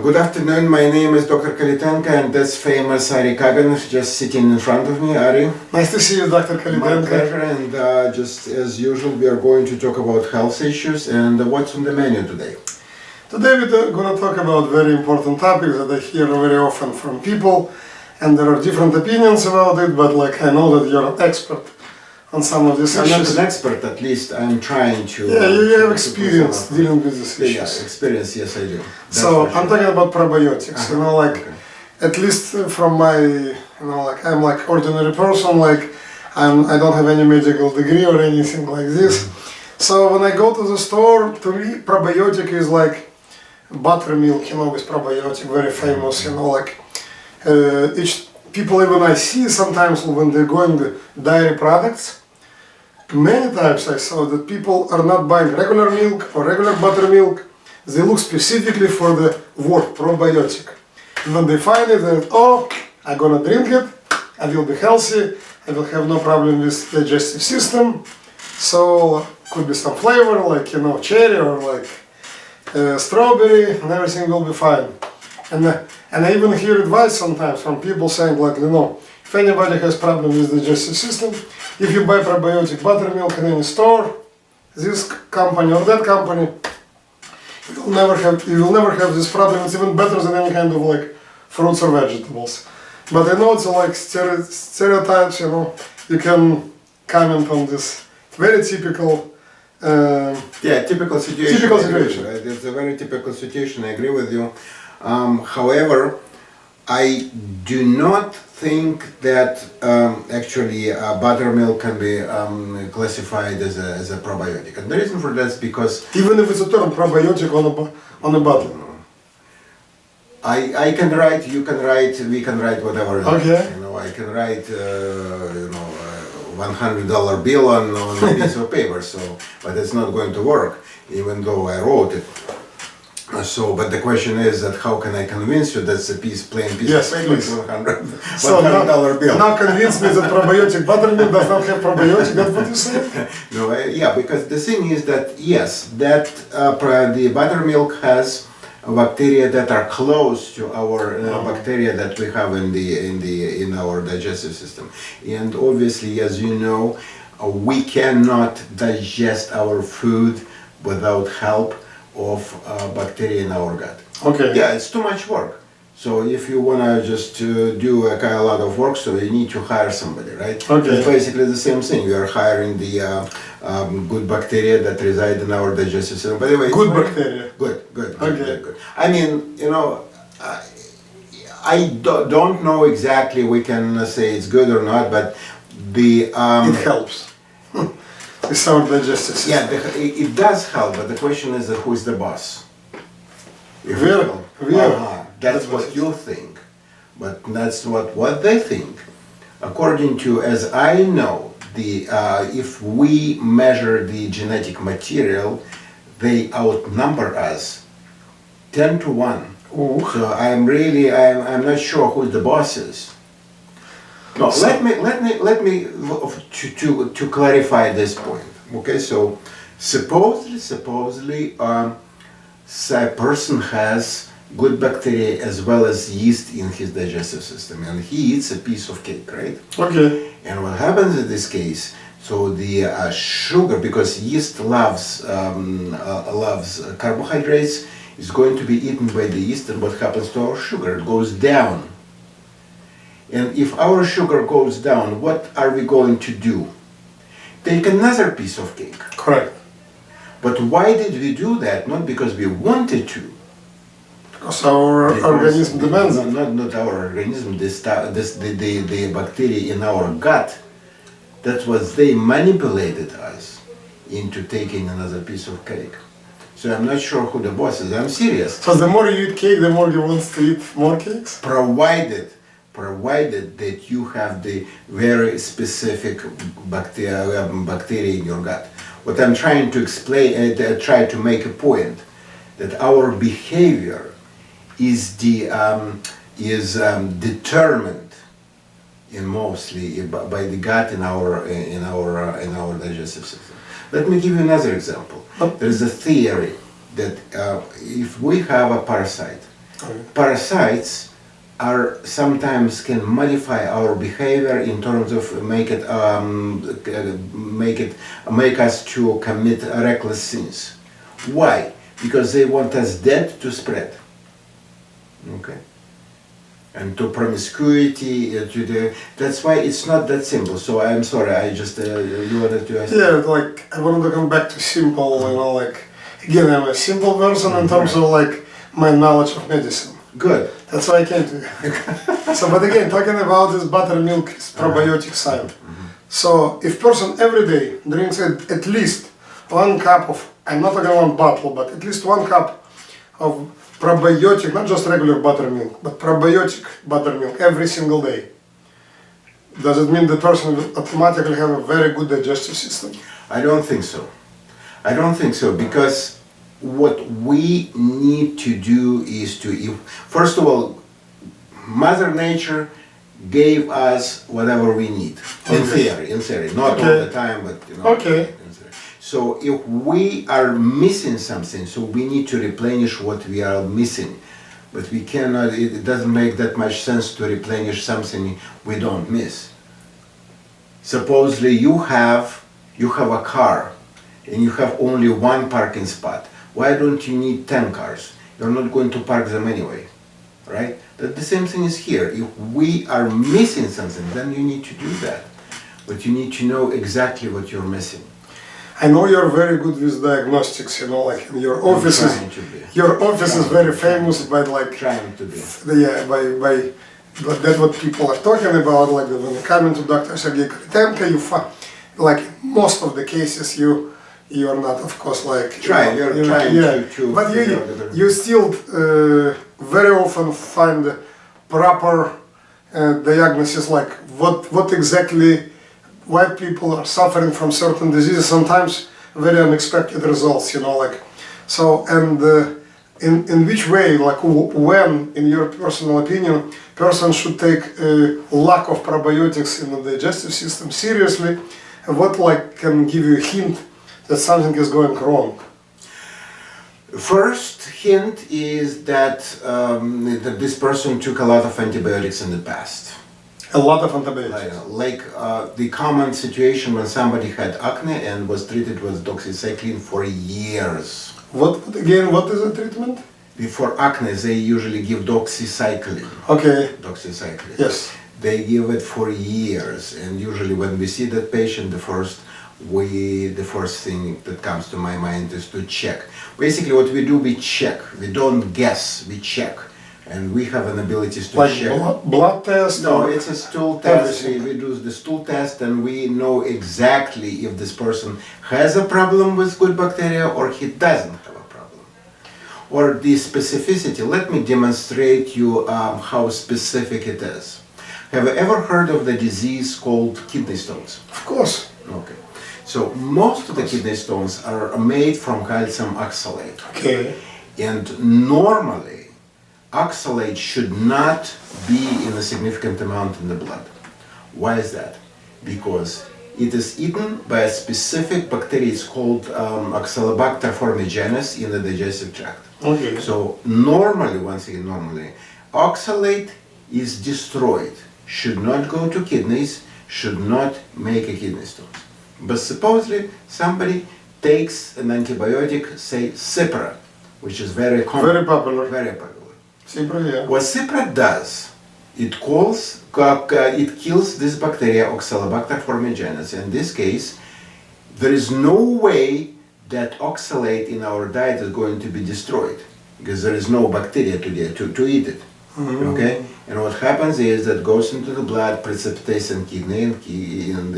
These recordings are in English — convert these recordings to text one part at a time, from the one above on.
Good afternoon, my name is Dr. Kalitenko and that's famous Ari Kagan just sitting in front of me. Ari? Nice to see you, Dr. Kalitenko. My pleasure, and just as usual we are going to talk about health issues and what's on the menu today. Today we're going to talk about very important topics that I hear very often from people, and there are different opinions about it, but I know that you're an expert on some of these I'm issues. not an expert, at least I'm trying to... Yeah, you have experience dealing with these issues. Yeah, experience, yes I do. That's so sure. I'm talking about probiotics, Okay. at least from my, I'm like ordinary person, I don't have any medical degree or anything like this. So when I go to the store, to me probiotic is like buttermilk, with probiotic, very famous, people even I see sometimes when they're going to dairy products, many times I saw that people are not buying regular milk or regular buttermilk, they look specifically for the word probiotic. And when they find it, they're, I'm gonna drink it, I will be healthy, I will have no problem with digestive system, so could be some flavor cherry or strawberry, and everything will be fine. And I even hear advice sometimes from people saying if anybody has problem with the digestive system, if you buy probiotic buttermilk in any store, this company or that company, you will never have this problem. It's even better than any kind of fruits or vegetables. But I know it's stereotypes, you can comment on this very typical typical situation. Typical situation. Right? It's a very typical situation, I agree with you. However, I do not think that actually buttermilk can be classified as a probiotic. And the reason for that is because... Even if it's a term probiotic on a bottle. I can write, you can write, we can write whatever. Okay. I can write, $100 bill on a piece of paper, but it's not going to work, even though I wrote it. But the question is that how can I convince you that's a plain piece yes, of paper, please. $100 bill? Now convince me that probiotic buttermilk does not have probiotic, that's what you say? No, because the thing is that, yes, that the buttermilk has bacteria that are close to our bacteria that we have in our digestive system, and obviously, as you know, we cannot digest our food without help of bacteria in our gut. Okay. Yeah, it's too much work. So if you wanna just do a lot of work, so you need to hire somebody, right? Okay. It's basically the same thing. You are hiring the good bacteria that reside in our digestive system. By the way, good bacteria. Good. Okay. Good. I mean, I don't know exactly. We can say it's good or not, but the it helps. It's our digestive system. Yeah, it does help, but the question is who is the boss? That's what you think, but that's what they think. According to, as I know, if we measure the genetic material, they outnumber us 10 to 1. Ooh. So I'm not sure who the boss is. No, let me to clarify this point. Okay, so supposedly a person has good bacteria as well as yeast in his digestive system, and he eats a piece of cake, right? Okay. And what happens in this case? So the sugar, because yeast loves carbohydrates, is going to be eaten by the yeast, and what happens to our sugar? It goes down. And if our sugar goes down, what are we going to do? Take another piece of cake. Correct. But why did we do that? Not because we wanted to. Because our organism demands it. Not our organism, the bacteria in our gut. That was they manipulated us into taking another piece of cake. So I'm not sure who the boss is. I'm serious. So the more you eat cake, the more you want to eat more cakes? Provided that you have the very specific bacteria in your gut. What I'm trying to explain, try to make a point, that our behavior is determined mostly by the gut in our digestive system. Let me give you another example. There is a theory that if we have a parasite Parasites are sometimes can modify our behavior in terms of make us to commit reckless sins. Why? Because they want us dead to spread. Okay. And to promiscuity, that's why it's not that simple. So I'm sorry, I just, you wanted to ask? Yeah, like, I wanted to come back to simple, like, again, I'm a simple person in terms of, like, my knowledge of medicine. Good. That's why I came to you. So, but again, talking about this buttermilk probiotic side. So, if person every day drinks at least 1 cup of, I'm not talking about bottle, but at least 1 cup of probiotic, not just regular buttermilk, but probiotic buttermilk every single day, does it mean the person will automatically have a very good digestive system? I don't think so. I don't think so, because what we need to do is to, first of all, Mother Nature gave us whatever we need, in theory, not all the time, but Okay. So if we are missing something, so we need to replenish what we are missing. But we cannot, it doesn't make that much sense to replenish something we don't miss. Supposedly you have a car and you have only 1 parking spot. Why don't you need 10 cars? You're not going to park them anyway, right? That the same thing is here. If we are missing something, then you need to do that. But you need to know exactly what you're missing. I know you're very good with diagnostics, like in your office is very famous by like trying to be. Yeah, by but that's what people are talking about, like when you come into Dr. Sergey Kalinteko, you find like most of the cases you are not, of course, like trying to but you still very often find the proper diagnosis, like what exactly, why people are suffering from certain diseases, sometimes very unexpected results, like, so, and in which way, like when, in your personal opinion, person should take lack of probiotics in the digestive system seriously, and what like can give you a hint that something is going wrong? First hint is that, that this person took a lot of antibiotics in the past. A lot of antibiotics. Like the common situation when somebody had acne and was treated with doxycycline for years. What is the treatment? Before acne, they usually give doxycycline. Okay. Doxycycline. Yes. They give it for years, and usually when we see that patient, the first thing that comes to my mind is to check. Basically, what we do, we check. We don't guess. We check. And we have an ability to like check. Blood test? No, it's a stool test. We do the stool test and we know exactly if this person has a problem with good bacteria or he doesn't have a problem. Or the specificity. Let me demonstrate you how specific it is. Have you ever heard of the disease called kidney stones? Of course. Okay. So most of the kidney stones are made from calcium oxalate. Okay. And normally, oxalate should not be in a significant amount in the blood. Why is that? Because it is eaten by a specific bacteria. It's called Oxalobacter formigenes in the digestive tract. Okay. So normally, oxalate is destroyed. Should not go to kidneys, should not make a kidney stone. But supposedly somebody takes an antibiotic, say Cipra, which is very common. Very popular. Very popular. Cipra, yeah. What Cipra does, it kills this bacteria, Oxalobacter formigenes. In this case, there is no way that oxalate in our diet is going to be destroyed because there is no bacteria to eat it. Mm-hmm. Okay, and what happens is that goes into the blood, precipitates in kidney, and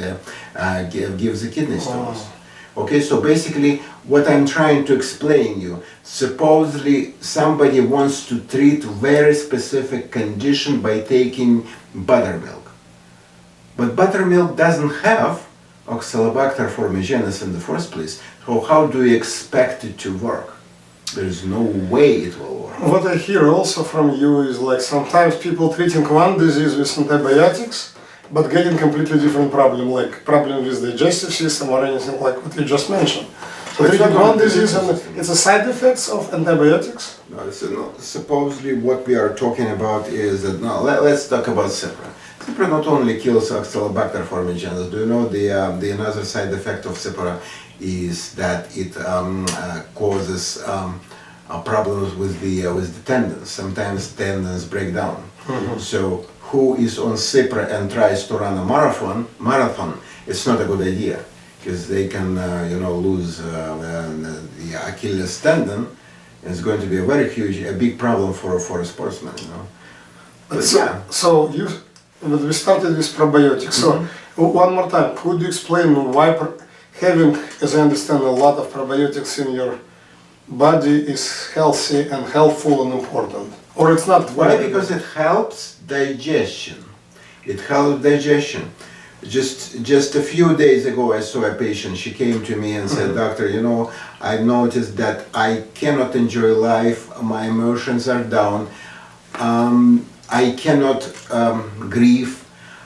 gives the kidney stones. Oh. Okay, so basically what I'm trying to explain you, supposedly somebody wants to treat very specific condition by taking buttermilk. But buttermilk doesn't have Oxalobacter formigenes in the first place, so how do you expect it to work? There's no way it will work. What I hear also from you is like sometimes people treating one disease with antibiotics but getting completely different problem, like problem with the digestive system or anything like what you just mentioned. treating one disease and it's a side effects of antibiotics? No, so no, supposedly what we are talking about is that, no, let's talk about Cipra. Cipra not only kills Oxalobacter formigenes. Do you know the another side effect of Cipra is that it causes problems with the tendons. Sometimes tendons break down. So who is on Cipra and tries to run a marathon, it's not a good idea because they can lose the Achilles tendon. It's going to be a big problem for a sportsman. But So we started with probiotics. So one more time, could you explain why having, as I understand, a lot of probiotics in your body is healthy and helpful and important? Or it's not? Why? Because it helps digestion. It helps digestion. Just a few days ago, I saw a patient. She came to me and said, "Doctor, I noticed that I cannot enjoy life. My emotions are down. I cannot grieve.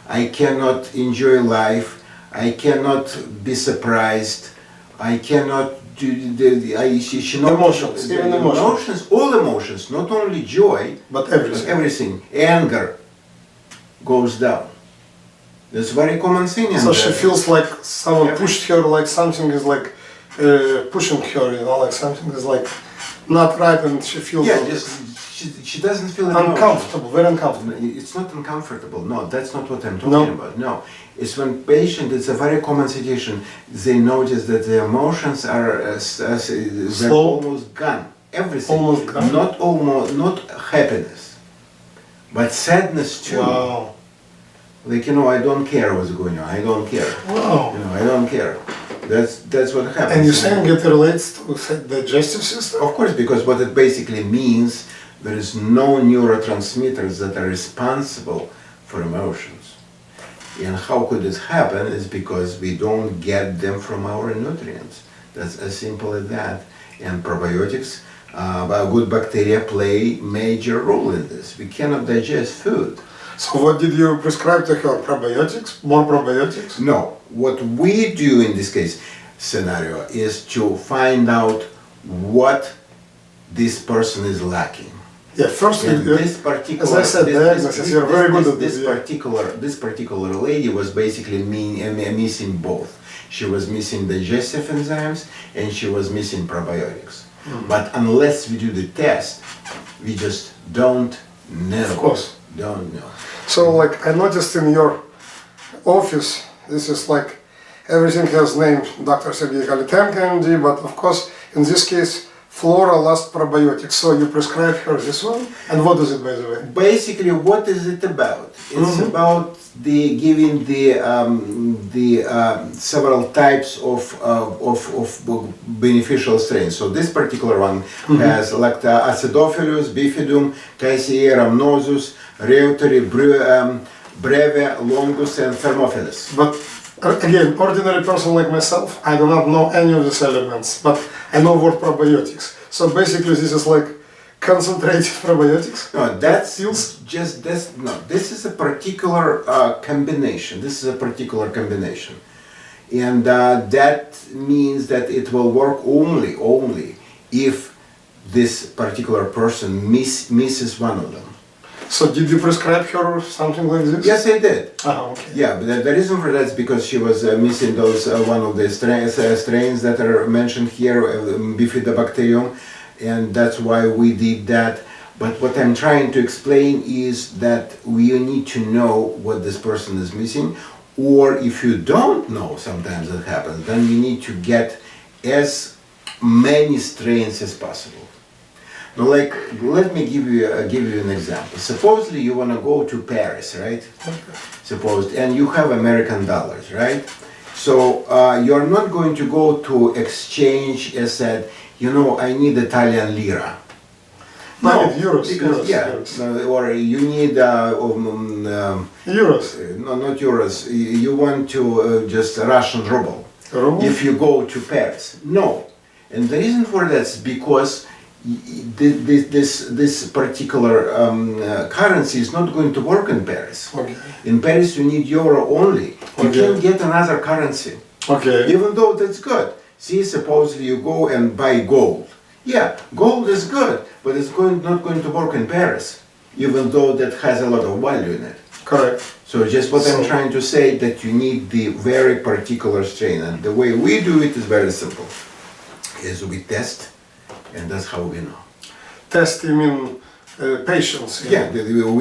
I cannot enjoy life. I cannot be surprised. I cannot do emotions, all emotions, not only joy, but everything. Everything. Anger goes down. That's very common thing. So she feels like someone pushed her, like something is like pushing her, like something is like not right, and she feels she doesn't feel uncomfortable, very uncomfortable. It's not uncomfortable. No, that's not what I'm talking about. No, it's when patient. It's a very common situation. They notice that the emotions are they're almost gone. Everything. Almost gone. Not happiness, but sadness too. Wow. Like I don't care what's going on. I don't care. Wow. I don't care. That's what happens. And you're saying it relates to the digestive system? Of course, because what it basically means, there is no neurotransmitters that are responsible for emotions. And how could this happen is because we don't get them from our nutrients. That's as simple as that. And probiotics, good bacteria play major role in this. We cannot digest food. So what did you prescribe to her? Probiotics? More probiotics? No. What we do in this case scenario is to find out what this person is lacking. Yeah, first, this particular, as I said, you're very good at this. This particular lady was basically missing both. She was missing digestive enzymes and she was missing probiotics. But unless we do the test, we just don't know. Of course. Don't know. So, like, I noticed in your office, this is like, everything has named Dr. Sergey Kalinteko, MD, but of course, in this case, Flora Last Probiotics. So you prescribe her this one? And what is it, by the way? Basically, what is it about? It's about giving the several types of beneficial strains. So this particular one has Acidophilus, Bifidum, Caesaea rhamnosus, Reuteri, Breve, Longus, and Thermophilus. But again, ordinary person like myself, I do not know any of these elements, but I know word probiotics. So basically, this is like concentrated probiotics. No, that's just this. No, this is a particular combination. This is a particular combination, and that means that it will work only if this particular person misses one of them. So did you prescribe her something like this? Yes, I did. Okay. Yeah, but the reason for that is because she was missing those one of the strains that are mentioned here, Bifidobacterium, and that's why we did that. But what I'm trying to explain is that we need to know what this person is missing, or if you don't know, sometimes that happens, then we need to get as many strains as possible. Now, like, let me give you an example. Supposedly you want to go to Paris, right? Okay. And you have American dollars, right? So you're not going to go to exchange and said, I need Italian lira. No, euros. Euros. Or you need euros. No, not euros. You want to just Russian ruble. If you go to Paris. No. And the reason for that is because this particular currency is not going to work in Paris. Okay. In Paris you need euro only. You can't get another currency. Okay. Even though that's good. See, supposedly you go and buy gold. Yeah, gold is good, but it's not going to work in Paris, even though that has a lot of value in it. Correct. So just what I'm So- trying to say, that you need the very particular strain, and the way we do it is very simple. Is we test, and that's how we know. Test, you mean patients? Yeah,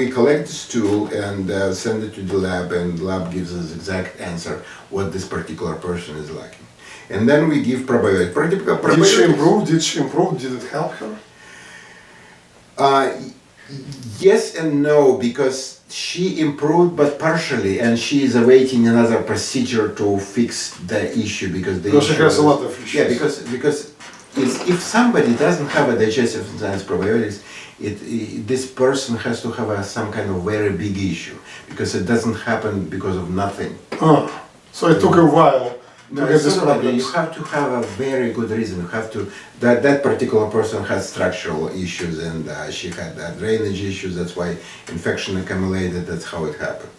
we collect the stool and send it to the lab, and the lab gives us exact answer what this particular person is lacking. And then we give probiotics. Did she improve? Did she improve? Did it help her? Yes and no, because she improved, but partially, and she is awaiting another procedure to fix the issue because the Because she issue has a is- lot of issues. Yeah, because if somebody doesn't have a digestive enzymes probiotics, this person has to have some kind of very big issue because it doesn't happen because of nothing. Oh, so it took a while No, to get it's this not like that. problems. You have to have a very good reason. You have to that particular person has structural issues and she had drainage issues. That's why infection accumulated. That's how it happened.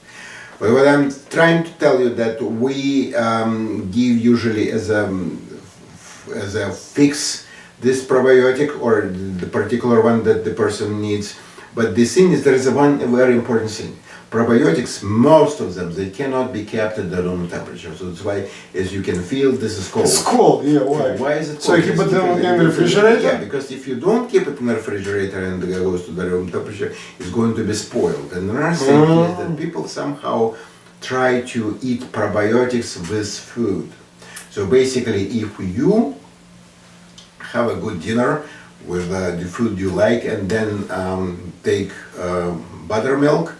But what I'm trying to tell you that we give usually as a fix this probiotic or the particular one that the person needs. But the thing is, there is one very important thing. Probiotics, most of them, they cannot be kept at the room temperature. So that's why, as you can feel, this is cold. It's cold, yeah, why? Why is it cold? So you keep it Because in the refrigerator? Yeah, because if you don't keep it in the refrigerator and it goes to the room temperature, it's going to be spoiled. And another thing is that people somehow try to eat probiotics with food. So basically, if you have a good dinner with the food you like and then take buttermilk,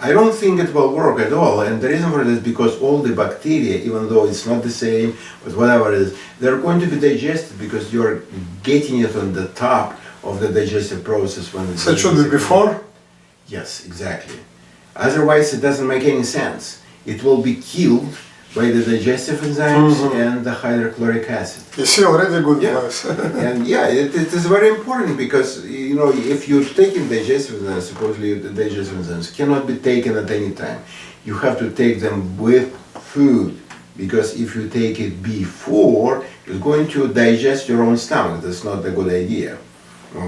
I don't think it will work at all, and the reason for this is because all the bacteria, even though it's not the same, but whatever it is, they're going to be digested because you're getting it on the top of the digestive process when it's... So it should be before? Yes, exactly. Otherwise it doesn't make any sense. It will be killed by the digestive enzymes and the hydrochloric acid. You see, already good Yeah. advice. And yeah, it is very important because, you know, if you're taking digestive enzymes, supposedly the digestive enzymes cannot be taken at any time. You have to take them with food because if you take it before, you're going to digest your own stomach. That's not a good idea.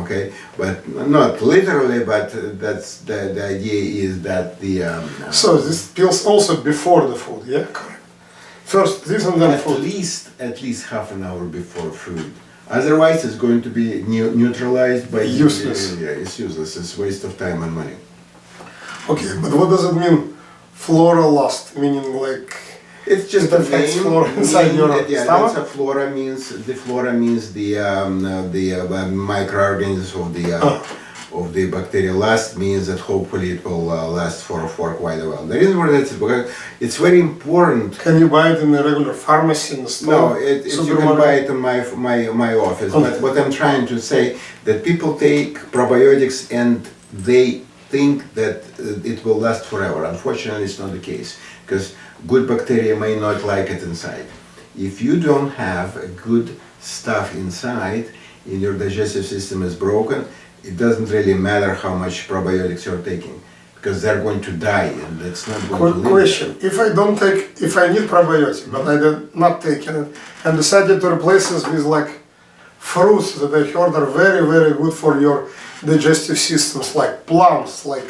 Okay, but not literally, but that's the idea is that the... So this pills also before the food, yeah? Correct. First this and then at food. least half an hour before food. Otherwise, it's going to be neutralized by Useless. Yeah, it's useless. It's waste of time and money. Okay, but what does it mean, flora lust? Meaning like It's just it affects flora inside your yeah, stomach? that's a flora means the microorganisms of the bacteria. Last means that hopefully it will last for quite a while. The reason for that is because it's very important. Can you buy it in a regular pharmacy in the store? No, you can buy it in my office. Okay. But what I'm trying to say that people take probiotics and they think that it will last forever. Unfortunately, it's not the case because good bacteria may not like it inside. If you don't have a good stuff inside, and your digestive system is broken, it doesn't really matter how much probiotics you're taking because they're going to die and that's not going to Quick live. question, if I need probiotic, but I did not take it and decided to replace this with like fruits that I heard are very, very good for your digestive systems, like plums, like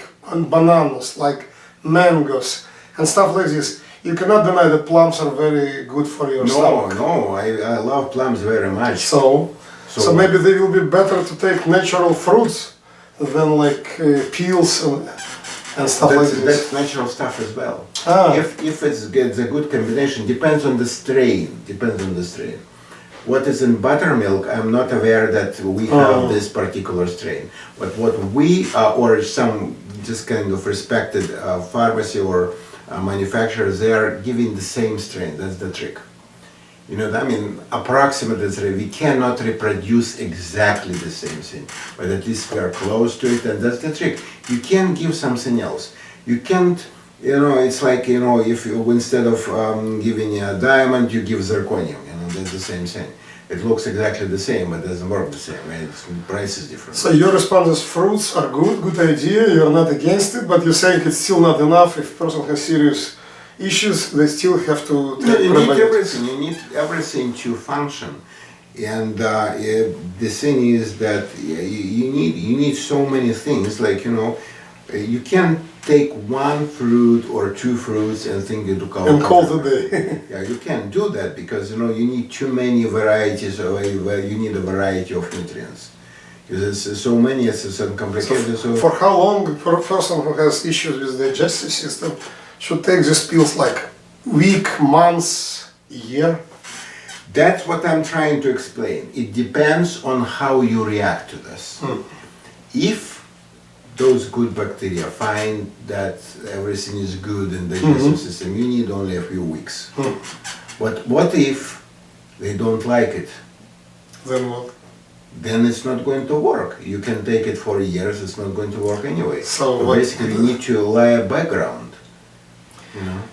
bananas, like mangoes and stuff like this. You cannot deny that plums are very good for your stomach. No, I love plums very much. So maybe they will be better to take natural fruits than like peels and stuff like this. That's natural stuff as well. Ah. If it's a good combination, depends on the strain. What is in buttermilk, I'm not aware that we have this particular strain. But what we, or some just kind of respected pharmacy or manufacturers, they are giving the same strain. That's the trick. You know, I mean, approximately, we cannot reproduce exactly the same thing, but at least we are close to it, and that's the trick. You can't give something else. You can't, you know, it's like, you know, if you, instead of giving a diamond, you give zirconium, you know, that's the same thing. It looks exactly the same, but it doesn't work the same, right? The price is different. So your response is fruits are good idea, you're not against it, but you're saying it's still not enough if person has serious issues, they still have to No, take you need probiotics. everything. You need everything to function, and the thing is that you need so many things. Like you can't take one fruit or two fruits and think you call And call it a day. Yeah, you can't do that because you need too many varieties, or you need a variety of nutrients. Because there's so many, it's so complicated. So For how long, for a person who has issues with the digestive system, should take these pills, like week, months, year? that's what I'm trying to explain. It depends on how you react to this. If those good bacteria find that everything is good in the digestive system, you need only a few weeks. But what if they don't like it? Then what? Then it's not going to work. You can take it for years, it's not going to work anyway. So what- basically you need to lay a background.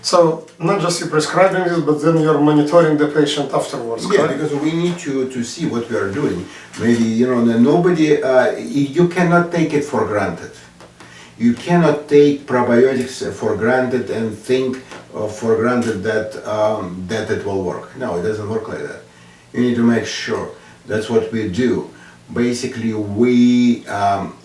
So not just you prescribing this, but then you're monitoring the patient afterwards, Yeah, correct? because we need to see what we are doing. Maybe, nobody, you cannot take it for granted. You cannot take probiotics for granted and think for granted that it will work. No, it doesn't work like that. You need to make sure. That's what we do. Basically, we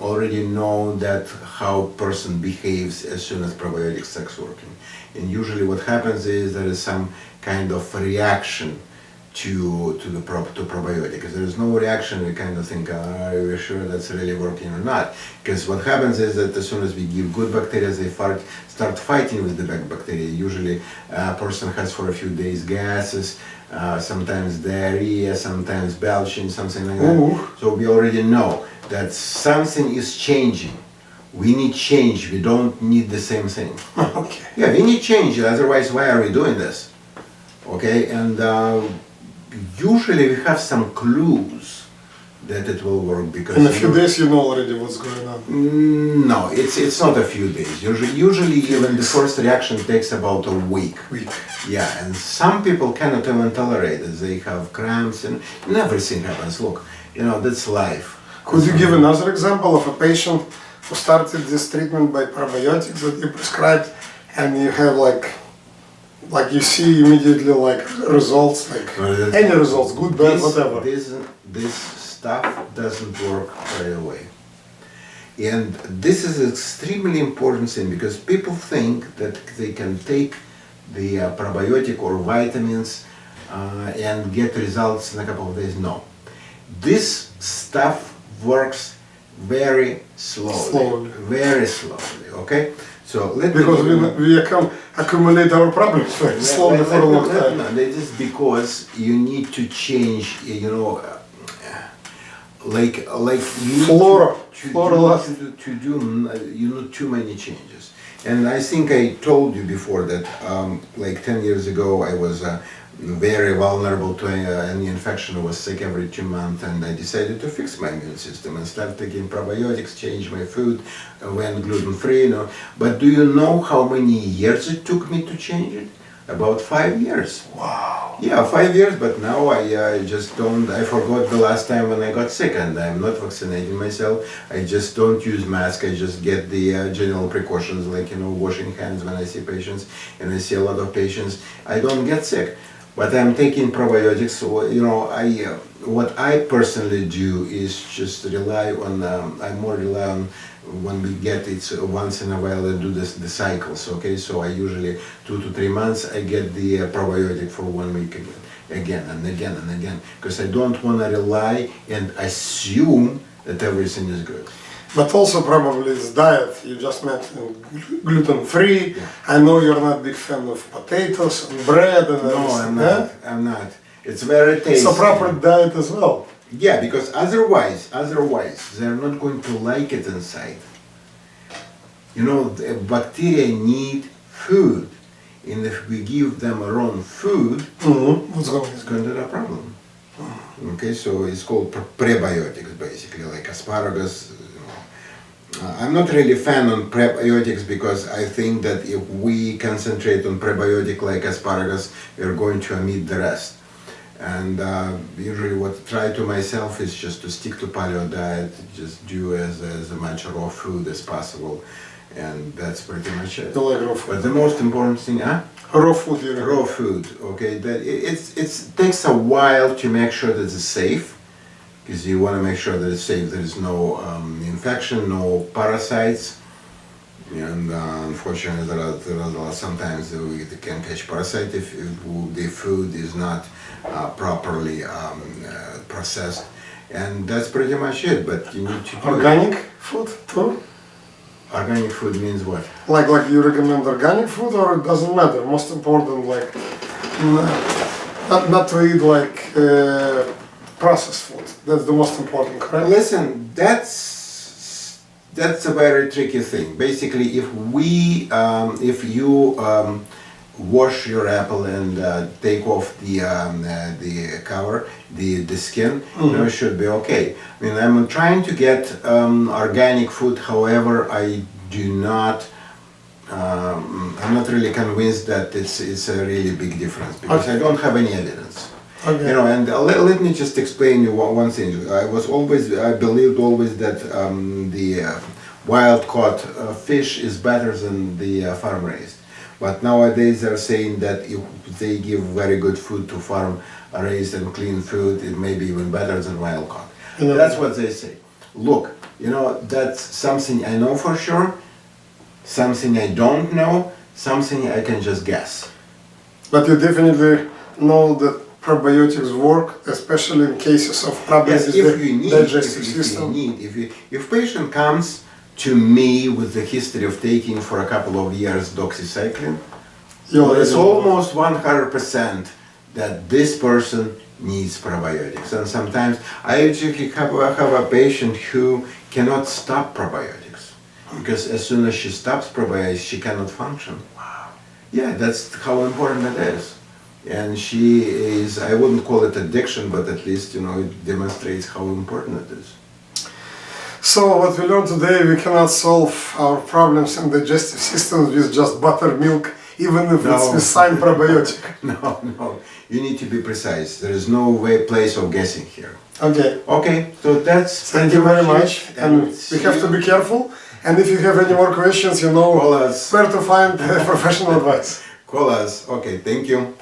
already know that how person behaves as soon as probiotics starts working. And usually what happens is there is some kind of reaction to probiotic. If there is no reaction, we kind of think, are we sure that's really working or not? Because what happens is that as soon as we give good bacteria, they start fighting with the bad bacteria. Usually a person has for a few days gases, sometimes diarrhea, sometimes belching, something like that. Ooh. So we already know that something is changing. We need change, we don't need the same thing. Okay. Yeah, we need change, otherwise why are we doing this? Okay, and usually we have some clues that it will work because In a few days you know already what's going on. no, it's not a few days. Usually even the first reaction takes about a week. Yeah, and some people cannot even tolerate it. They have cramps and everything happens. Look, that's life. Could you give another example of a patient who started this treatment by probiotics that you prescribed, and you have like you see immediately like results, like any results, good, bad, whatever. This stuff doesn't work right away. And this is an extremely important thing because people think that they can take the probiotic or vitamins and get results in a couple of days. No. This stuff works very slowly. Very slowly, okay? So let me Because we accumulate our problems very slowly for a long time. No, that is because you need to change, like you need Flora to do too many changes. And I think I told you before that like 10 years ago I was very vulnerable to any infection. I was sick every 2 months, and I decided to fix my immune system and start taking probiotics, change my food, went gluten-free. But do you know how many years it took me to change it? About 5 years. Wow. Yeah, 5 years, but now I just don't, I forgot the last time when I got sick, and I'm not vaccinating myself. I just don't use mask, I just get the general precautions like, washing hands when I see patients, and I see a lot of patients. I don't get sick, but I'm taking probiotics. So, what I personally do is just rely on, I more rely on when we get it once in a while. I do the cycles, okay? So I usually 2 to 3 months I get the probiotic for 1 week again and again and again, because I don't want to rely and assume that everything is good. But also probably this diet, you just mentioned gluten-free. Yeah. I know you're not a big fan of potatoes and bread and No, everything. I'm not. It's very tasty. It's a proper diet as well. Yeah, because otherwise they're not going to like it inside. The bacteria need food, and if we give them wrong food, What's going it's on? going to be a problem. Okay, so it's called prebiotics, basically, like asparagus. I'm not really a fan on prebiotics because I think that if we concentrate on prebiotic like asparagus, we're going to omit the rest. And usually what I try to myself is just to stick to paleo diet, just do as much raw food as possible. and that's pretty much it. You like raw food? But the most important thing, Raw food, you raw food, okay, that it takes a while to make sure that it's safe, because you want to make sure that it's safe, there is no infection, no parasites, and unfortunately there are sometimes we can catch parasite if the food is not properly processed, and that's pretty much it. But you need to do Organic food too? Organic food means what? Like you recommend organic food, or it doesn't matter? Most important, like not to eat like processed food. That's the most important, correct? Listen, that's a very tricky thing. Basically, if you wash your apple and take off the cover, the skin, it should be okay. I mean, I'm trying to get organic food. However, I do not. I'm not really convinced that it's a really big difference, because I don't have any evidence. Okay. You know, and let me just explain you one thing. I believed always that the wild caught fish is better than the farm raised. But nowadays they're saying that if they give very good food to farm raised and clean food, it may be even better than wild caught. That's what they say. Look, you know, that's something I know for sure, something I don't know, something I can just guess. But you definitely know that probiotics work, especially in cases of problems Yes, with the digestive system. If patient comes to me with the history of taking for a couple of years doxycycline, it's almost 100% that this person needs probiotics. And sometimes I actually have a patient who cannot stop probiotics, because as soon as she stops probiotics, she cannot function. Wow. Yeah, that's how important it is. And she is, I wouldn't call it addiction, but at least, you know, it demonstrates how important it is. So what we learned today, we cannot solve our problems in digestive systems with just buttermilk, even if it's with some probiotic. No, you need to be precise. There is no place of guessing here. Okay. Okay, so that's Thank you very much. And we have to be careful. And if you have any more questions, you know Call us. where to find professional advice. Call us. Okay, thank you.